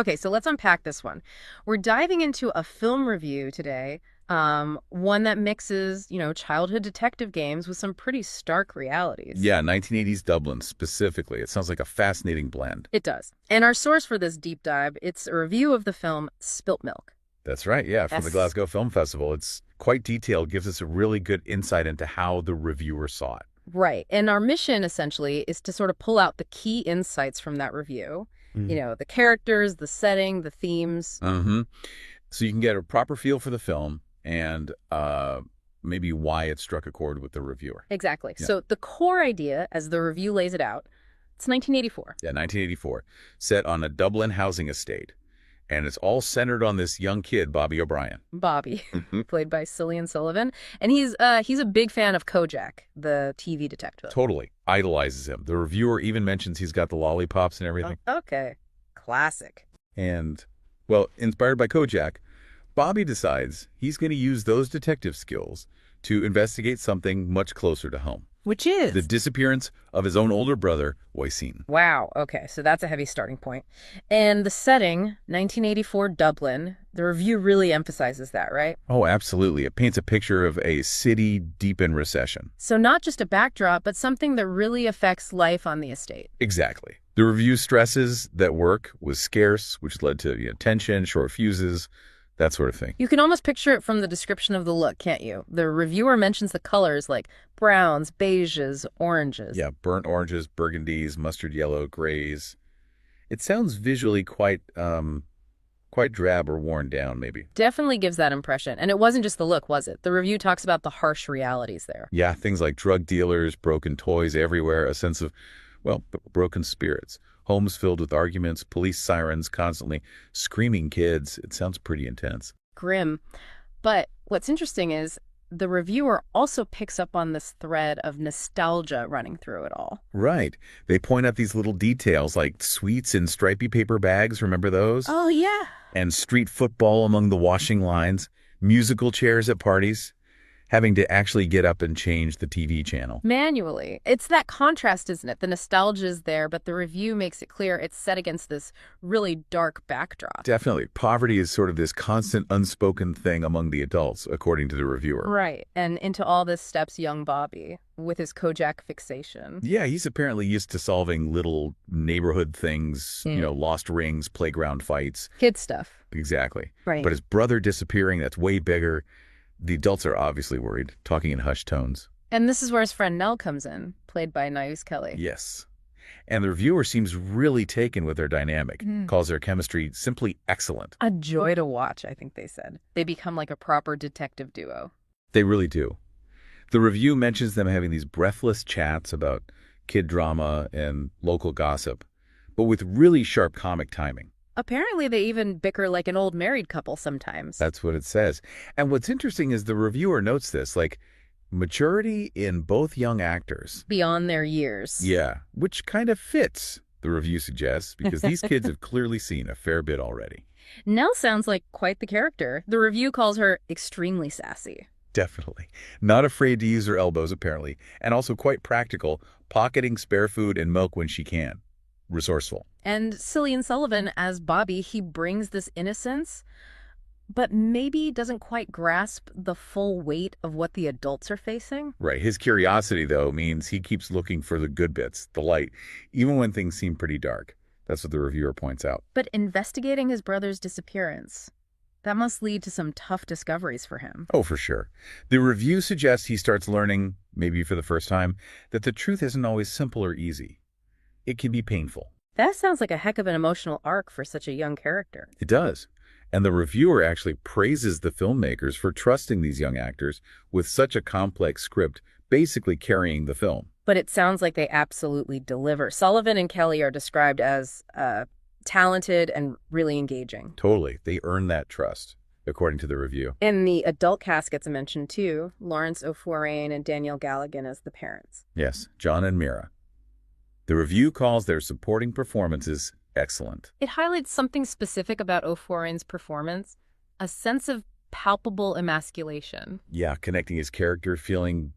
Okay, so let's unpack this one. We're diving into a film review today, one that mixes, childhood detective games with some pretty stark realities. Yeah, 1980s Dublin specifically. It sounds like a fascinating blend. It does. And our source for this deep dive, it's a review of the film Spilt Milk. That's right, yeah, from the Yes. Glasgow Film Festival. It's quite detailed, gives us a really good insight into how the reviewer saw it. Right. And our mission essentially is to sort of pull out the key insights from that review. The characters, the setting, the themes. Mm-hmm. So you can get a proper feel for the film and maybe why it struck a chord with the reviewer. Exactly. Yeah. So the core idea, as the review lays it out, it's 1984. Yeah, 1984, set on a Dublin housing estate. And it's all centered on this young kid, Bobby O'Brien. Bobby, Mhm. played by Cillian Sullivan, and he's a big fan of Kojak, the TV detective. Totally idolizes him. The reviewer even mentions he's got the lollipops and everything. Okay, classic. And, well, inspired by Kojak, Bobby decides he's going to use those detective skills to investigate something much closer to home. Which The is? disappearance of his own older brother, Oisin. Wow, okay, so that's a heavy starting point. And the setting, 1984 Dublin, the review really emphasizes that, right? Oh, absolutely. It paints a picture of a city deep in recession. So not just a backdrop, but something that really affects life on the estate. Exactly. The review stresses that work was scarce, which led to tension, short fuses, that sort of thing. You can almost picture it from the description of the look, can't you? The reviewer mentions the colors like browns, beiges, oranges. Yeah, burnt oranges, burgundies, mustard yellow, grays. It sounds visually quite drab or worn down, maybe. Definitely gives that impression. And it wasn't just the look, was it? The review talks about the harsh realities there. Yeah, things like drug dealers, broken toys everywhere, a sense of, well, broken spirits. Homes filled with arguments, police sirens constantly, screaming kids. It sounds pretty intense. Grim. But what's interesting is the reviewer also picks up on this thread of nostalgia running through it all. Right. They point out these little details like sweets in stripy paper bags, remember those? Oh, yeah. And street football among the washing lines, musical chairs at parties, having to actually get up and change the TV channel. Manually. It's that contrast, isn't it? The nostalgia is there, but the review makes it clear it's set against this really dark backdrop. Definitely. Poverty is sort of this constant unspoken thing among the adults, according to the reviewer. Right. And into all this steps young Bobby with his Kojak fixation. Yeah, he's apparently used to solving little neighborhood things, Mm. lost rings, playground fights. Kid stuff. Exactly. Right. But his brother disappearing, that's way bigger. The adults are obviously worried, talking in hushed tones. And this is where his friend Nell comes in, played by Naeuse Kelly. Yes. And the reviewer seems really taken with their dynamic, Mm. calls their chemistry simply excellent. A joy to watch, I think they said. They become like a proper detective duo. They really do. The review mentions them having these breathless chats about kid drama and local gossip, but with really sharp comic timing. Apparently they even bicker like an old married couple sometimes. That's what it says. And what's interesting is the reviewer notes this, like maturity in both young actors. Beyond their years. Yeah, which kind of fits, the review suggests, because these kids have clearly seen a fair bit already. Nell sounds like quite the character. The review calls her extremely sassy. Definitely. Not afraid to use her elbows, apparently, and also quite practical, pocketing spare food and milk when she can. Resourceful. And Cillian Sullivan, as Bobby, he brings this innocence, but maybe doesn't quite grasp the full weight of what the adults are facing. Right. His curiosity, though, means he keeps looking for the good bits, the light, even when things seem pretty dark. That's what the reviewer points out. But investigating his brother's disappearance, that must lead to some tough discoveries for him. Oh, for sure. The review suggests he starts learning, maybe for the first time, that the truth isn't always simple or easy. It can be painful. That sounds like a heck of an emotional arc for such a young character. It does. And the reviewer actually praises the filmmakers for trusting these young actors with such a complex script, basically carrying the film. But it sounds like they absolutely deliver. Sullivan and Kelly are described as talented and really engaging. Totally. They earn that trust, according to the review. And the adult cast gets mentioned too. Lawrence O'Forain and Danielle Galligan as the parents. Yes, John and Mira. The review calls their supporting performances excellent. It highlights something specific about O'Forain's performance, a sense of palpable emasculation. Yeah, connecting his character, feeling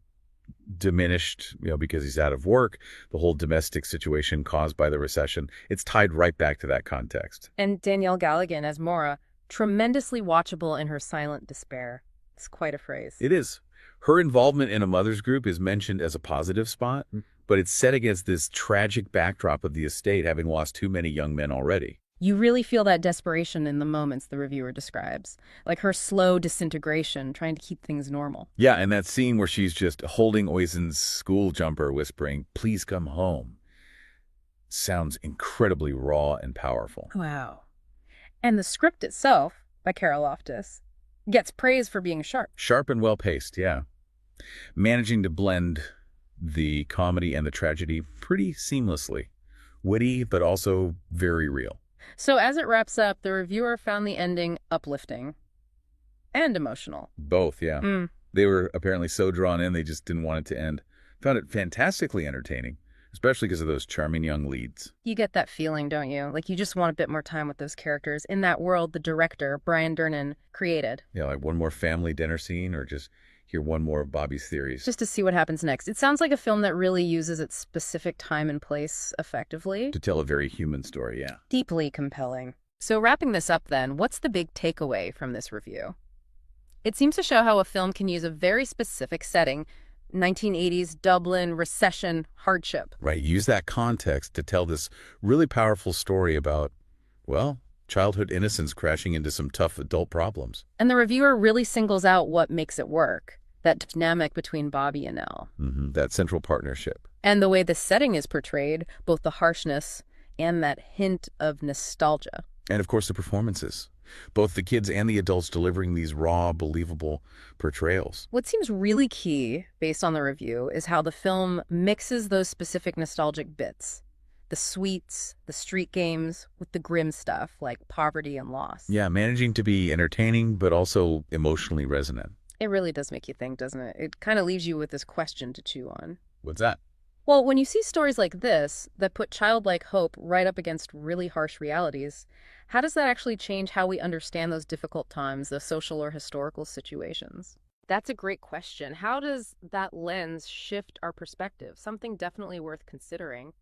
diminished, because he's out of work, the whole domestic situation caused by the recession. It's tied right back to that context. And Danielle Galligan as Maura, tremendously watchable in her silent despair. It's quite a phrase. It is. Her involvement in a mother's group is mentioned as a positive spot, but it's set against this tragic backdrop of the estate having lost too many young men already. You really feel that desperation in the moments the reviewer describes, like her slow disintegration, trying to keep things normal. Yeah, and that scene where she's just holding Oisin's school jumper, whispering, "Please come home," sounds incredibly raw and powerful. Wow. And the script itself, by Cara Loftus, gets praise for being sharp. Sharp and well-paced, yeah. Managing to blend the comedy and the tragedy pretty seamlessly. Witty, but also very real. So as it wraps up, the reviewer found the ending uplifting and emotional. Both, yeah. They were apparently so drawn in, they just didn't want it to end. Found it fantastically entertaining, especially because of those charming young leads. You get that feeling, don't you? Like you just want a bit more time with those characters in that world the director, Brian Durnan, created. Yeah, like one more family dinner scene or just hear one more of Bobby's theories. Just to see what happens next. It sounds like a film that really uses its specific time and place effectively. To tell a very human story, yeah. Deeply compelling. So wrapping this up then, what's the big takeaway from this review? It seems to show how a film can use a very specific setting, 1980s Dublin, recession, hardship. Right, use that context to tell this really powerful story about, well, childhood innocence crashing into some tough adult problems. And the reviewer really singles out what makes it work, that dynamic between Bobby and Elle. That central partnership. And the way the setting is portrayed, both the harshness and that hint of nostalgia. And of course the performances. Both the kids and the adults delivering these raw, believable portrayals. What seems really key, based on the review, is how the film mixes those specific nostalgic bits. The sweets, the street games, with the grim stuff like poverty and loss. Yeah, managing to be entertaining, but also emotionally resonant. It really does make you think, doesn't it? It kind of leaves you with this question to chew on. What's that? Well, when you see stories like this that put childlike hope right up against really harsh realities, how does that actually change how we understand those difficult times, those social or historical situations? That's a great question. How does that lens shift our perspective? Something definitely worth considering.